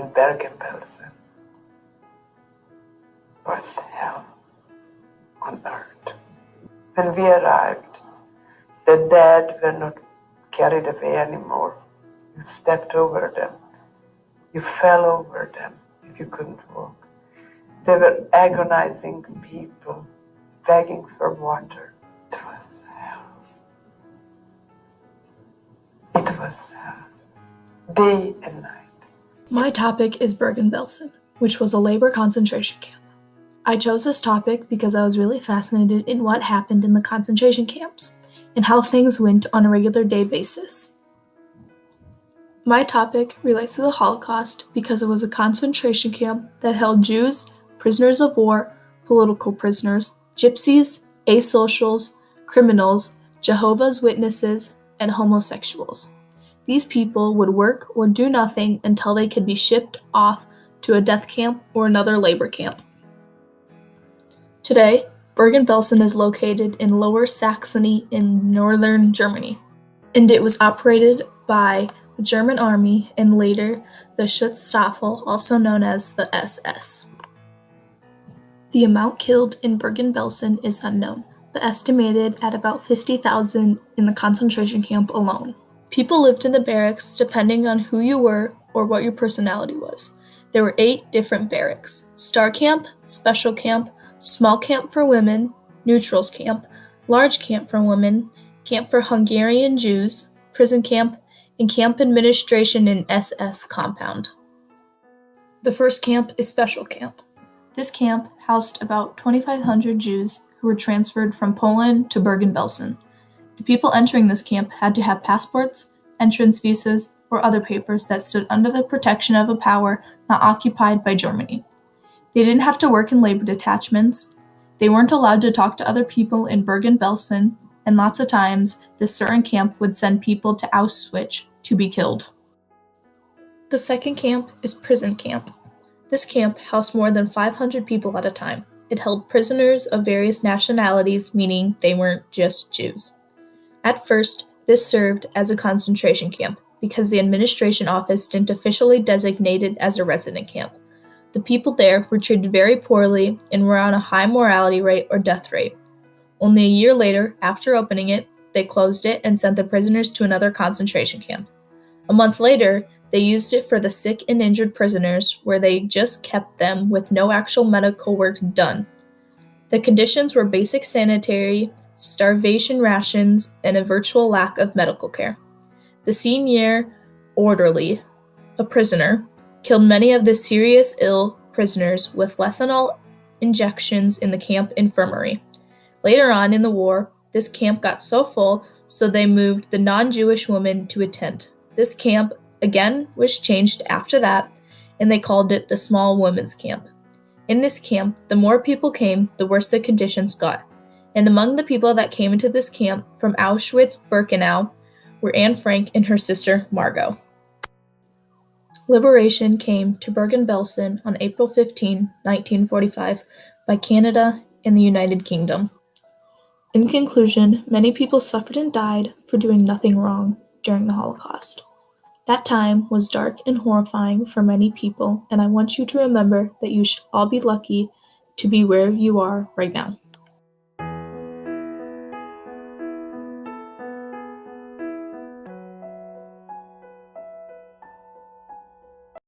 Bergen, Belsen was hell on earth. When we arrived, the dead were not carried away anymore. You stepped over them. You fell over them if you couldn't walk. They were agonizing people, begging for water. It was hell. It was hell. Day and night. My topic is Bergen-Belsen, which was a labor concentration camp. I chose this topic because I was really fascinated in what happened in the concentration camps and how things went on a regular day basis. My topic relates to the Holocaust because it was a concentration camp that held Jews, prisoners of war, political prisoners, gypsies, asocials, criminals, Jehovah's Witnesses, and homosexuals. These people would work or do nothing until they could be shipped off to a death camp or another labor camp. Today, Bergen-Belsen is located in Lower Saxony in northern Germany, and it was operated by the German Army and later the Schutzstaffel, also known as the SS. The amount killed in Bergen-Belsen is unknown, but estimated at about 50,000 in the concentration camp alone. People lived in the barracks depending on who you were or what your personality was. There were 8 different barracks: Star Camp, Special Camp, Small Camp for Women, Neutrals Camp, Large Camp for Women, Camp for Hungarian Jews, Prison Camp, and Camp Administration in SS Compound. The first camp is Special Camp. This camp housed about 2,500 Jews who were transferred from Poland to Bergen-Belsen. The people entering this camp had to have passports, entrance visas, or other papers that stood under the protection of a power not occupied by Germany. They didn't have to work in labor detachments. They weren't allowed to talk to other people in Bergen-Belsen, and lots of times, this certain camp would send people to Auschwitz to be killed. The second camp is Prison Camp. This camp housed more than 500 people at a time. It held prisoners of various nationalities, meaning they weren't just Jews. At first, this served as a concentration camp because the administration office didn't officially designate it as a resident camp. The people there were treated very poorly and were on a high mortality rate or death rate. Only a year later, after opening it, they closed it and sent the prisoners to another concentration camp. A month later, they used it for the sick and injured prisoners, where they just kept them with no actual medical work done. The conditions were basic sanitary, starvation rations, and a virtual lack of medical care. The senior orderly, a prisoner, killed many of the serious ill prisoners with lethal injections in the camp infirmary. Later on in the war, this camp got so full, so they moved the non-Jewish women to a tent. This camp, again, was changed after that, and they called it the Small Women's Camp. In this camp, the more people came, the worse the conditions got. And among the people that came into this camp from Auschwitz-Birkenau were Anne Frank and her sister Margot. Liberation came to Bergen-Belsen on April 15, 1945, by Canada and the United Kingdom. In conclusion, many people suffered and died for doing nothing wrong during the Holocaust. That time was dark and horrifying for many people, and I want you to remember that you should all be lucky to be where you are right now.